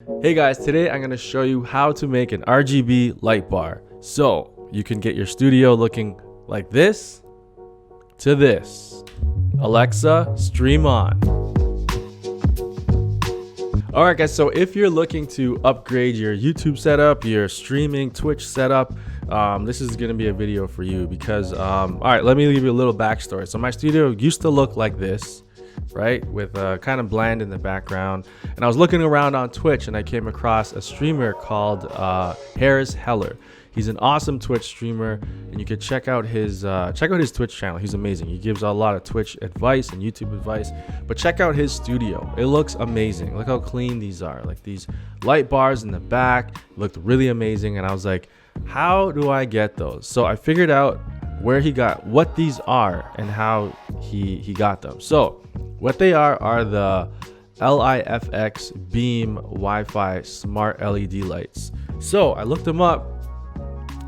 Hey guys, today I'm going to show you how to make an RGB light bar so you can get your studio looking like this to this. Alexa, stream on. Alright guys, so if you're looking to upgrade your YouTube setup, your streaming Twitch setup, this is going to be a video for you because, alright, let me give you a little backstory. So my studio used to look like this, right, with kind of bland in the background, and I was looking around on Twitch and I came across a streamer called Harris Heller. He's an awesome Twitch streamer, and you can check out his Twitch channel. He's amazing. He gives a lot of Twitch advice and YouTube advice, but check out his studio. It looks amazing. Look how clean these are. Like, these light bars in the back looked really amazing, and I was like, how do I get those? So I figured out where he got what these are and how he got them. So what they are the LIFX beam Wi-Fi smart LED lights. So I looked them up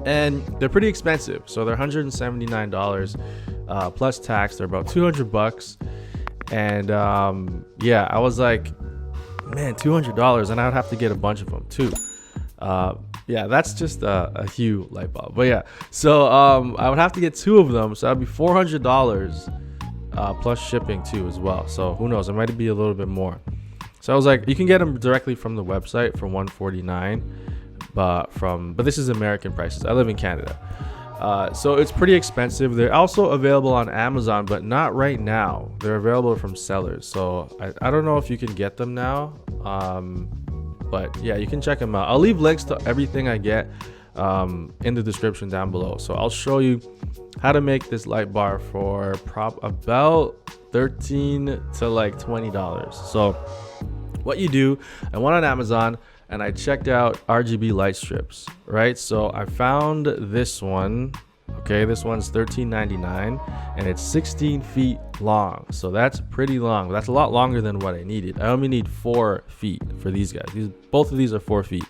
and they're pretty expensive. So they're $179 plus tax. They're about 200 bucks. And yeah, I was like, man, $200, and I would have to get a bunch of them too. Yeah, that's just a Hue light bulb. But yeah, so I would have to get two of them. So that'd be $400 plus shipping too as well. So who knows, it might be a little bit more. So I was like, you can get them directly from the website for $149, but this is American prices. I live in Canada, so it's pretty expensive. They're also available on Amazon, but not right now. They're available from sellers, so I don't know if you can get them now, but yeah, you can check them out. I'll leave links to everything I get in the description down below. So I'll show you how to make this light bar for about $13 to like $20. So what you do, I went on Amazon and I checked out RGB light strips, right? So I found this one. Okay, this one's $13.99 and it's 16 feet long. So that's pretty long. That's a lot longer than what I needed. I only need 4 feet for these guys. Both of these are 4 feet.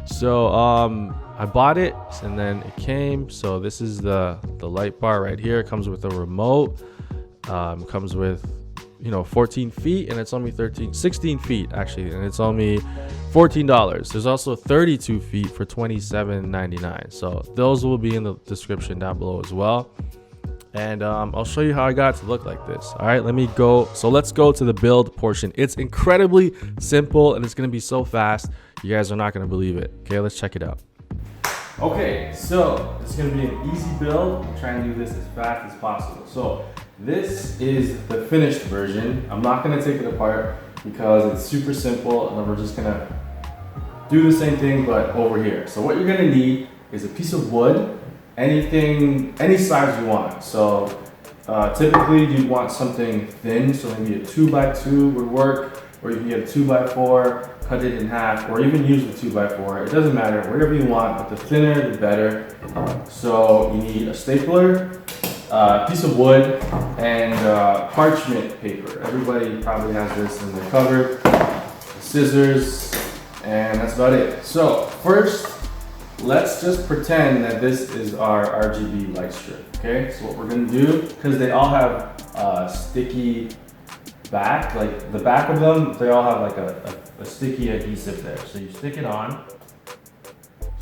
So I bought it and then it came. So this is the light bar right here. It comes with a remote. Comes with 14 feet, and it's only 16 feet actually, and it's only $14. There's also 32 feet for $27.99. So those will be in the description down below as well. And I'll show you how I got it to look like this. All right, let's go to the build portion. It's incredibly simple and it's going to be so fast, you guys are not going to believe it. Okay, let's check it out. Okay, so it's going to be an easy build. I'm trying to do this as fast as possible. So this is the finished version. I'm not going to take it apart because it's super simple, and then we're just going to do the same thing but over here. So what you're going to need is a piece of wood, any size you want. So typically you'd want something thin, so maybe a 2x2 would work, or you can get a 2x4, cut it in half, or even use the 2x4. It doesn't matter, whatever you want, but the thinner the better. So you need a stapler, a piece of wood, and parchment paper. Everybody probably has this in their cupboard. Scissors, and that's about it. So first, let's just pretend that this is our RGB light strip. Okay, so what we're gonna do, because they all have sticky back, like the back of them, they all have like a sticky adhesive there. So you stick it onto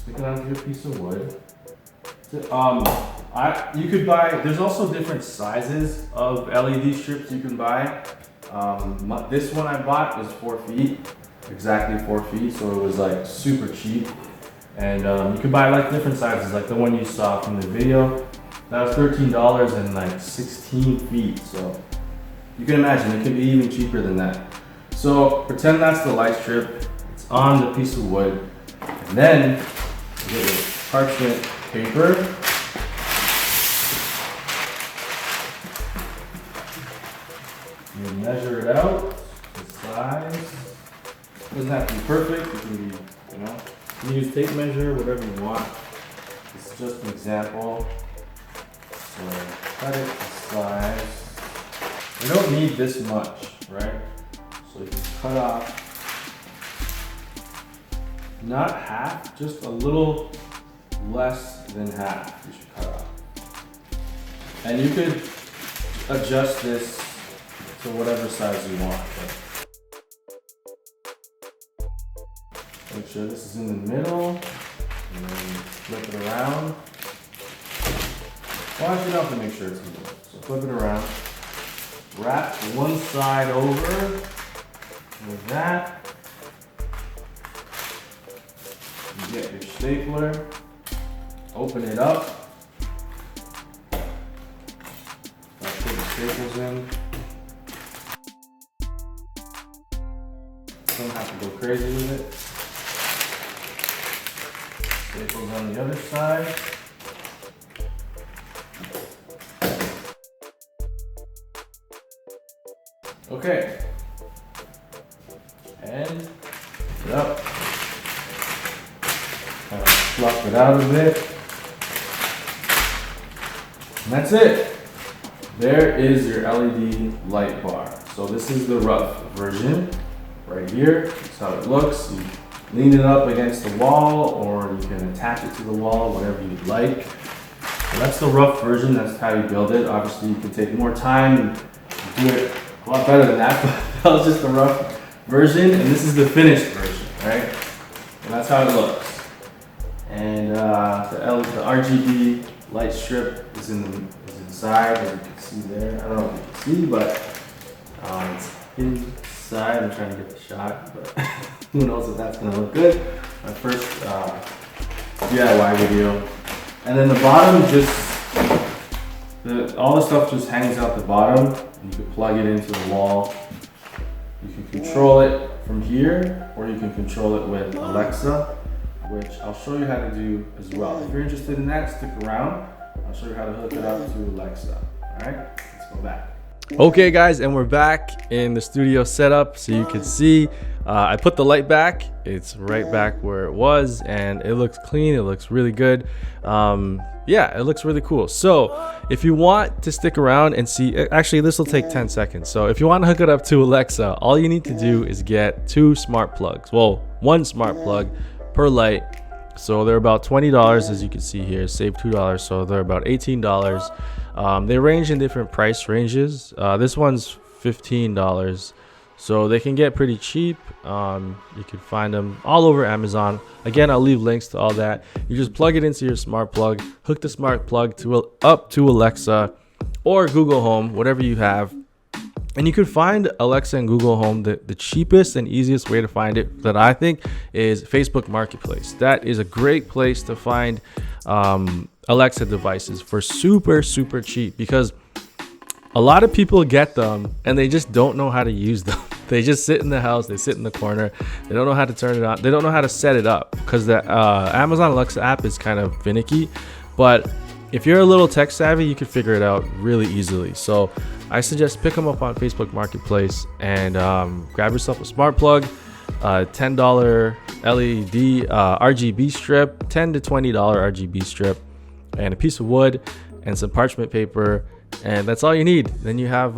your piece of wood. You could buy, there's also different sizes of LED strips you can buy. This one I bought was 4 feet, exactly 4 feet, so it was like super cheap. And you could buy like different sizes, like the one you saw from the video. That was $13 and like 16 feet. So you can imagine it could be even cheaper than that. So pretend that's the light strip. It's on the piece of wood. And then you get your parchment paper. You measure it out, the size. It doesn't have to be perfect. It can be, you can use tape measure, whatever you want. This is just an example. So cut it to size. You don't need this much, right? So you can cut off, not half, just a little less than half you should cut off. And you could adjust this to whatever size you want. Make sure this is in the middle, and then flip it around. Well, actually, you don't have to make sure it's in the middle. So flip it around. Wrap one side over with that. You get your stapler. Open it up. I'll put the staples in. Don't have to go crazy with it. Staples on the other side. Okay. And lift it up. Kind of fluff it out a bit. And that's it. There is your LED light bar. So this is the rough version right here. That's how it looks. You lean it up against the wall, or you can attach it to the wall, whatever you'd like. So that's the rough version. That's how you build it. Obviously, you can take more time and do it a lot better than that, but that was just the rough version, and this is the finished version, right? And that's how it looks. And the RGB light strip is inside, as you can see there. I don't know if you can see, but it's inside. I'm trying to get the shot, but who knows if that's gonna look good. My first DIY video. And then the bottom all the stuff just hangs out the bottom. You can plug it into the wall. You can control it from here, or you can control it with Alexa, which I'll show you how to do as well. If you're interested in that, stick around. I'll show you how to hook it up to Alexa. All right, let's go back. Okay guys, and we're back in the studio setup, so you can see I put the light back. It's right back where it was, and it looks clean. It looks really good. Yeah, it looks really cool. So if you want to stick around and see, actually this will take 10 seconds. So if you want to hook it up to Alexa, all you need to do is get 2 smart plugs. Well, 1 smart plug per light. So they're about $20, as you can see here. Save $2, so they're about $18. They range in different price ranges. This one's $15, so they can get pretty cheap. You can find them all over Amazon. Again, I'll leave links to all that. You just plug it into your smart plug, hook the smart plug up to Alexa or Google Home, whatever you have. And you can find Alexa and Google Home. The cheapest and easiest way to find it, that I think, is Facebook Marketplace. That is a great place to find Alexa devices for super cheap, because a lot of people get them and they just don't know how to use them. They just sit in the house, they sit in the corner, they don't know how to turn it on, they don't know how to set it up, because the Amazon Alexa app is kind of finicky. But if you're a little tech savvy, you can figure it out really easily. So I suggest pick them up on Facebook Marketplace and grab yourself a smart plug, $10 LED RGB strip, $10 to $20 RGB strip, and a piece of wood and some parchment paper, and that's all you need. Then you have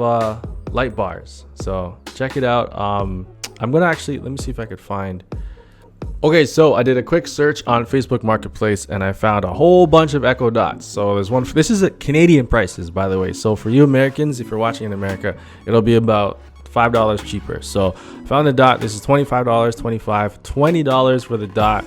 light bars. So check it out. I'm gonna actually, let me see if I could find. Okay, so I did a quick search on Facebook Marketplace and I found a whole bunch of Echo Dots. So there's one, this is at Canadian prices, by the way. So for you Americans, if you're watching in America, it'll be about $5 cheaper. So I found the Dot. This is $25, $25, $20 for the Dot.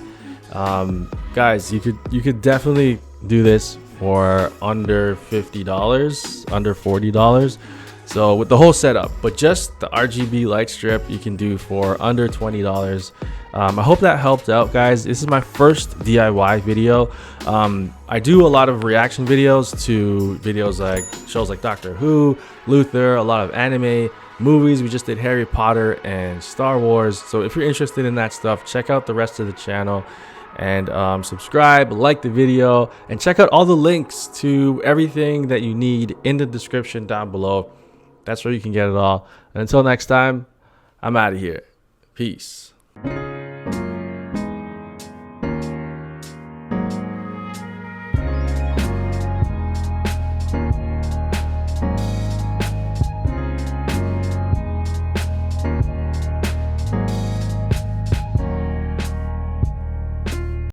Guys, you could definitely do this for under $50, under $40. So with the whole setup, but just the RGB light strip you can do for under $20. I hope that helped out, guys. This is my first DIY video. I do a lot of reaction videos to videos like shows like Doctor Who, Luther, a lot of anime, movies. We just did Harry Potter and Star Wars. So if you're interested in that stuff, check out the rest of the channel and subscribe, like the video, and check out all the links to everything that you need in the description down below. That's where you can get it all. And until next time, I'm out of here. Peace.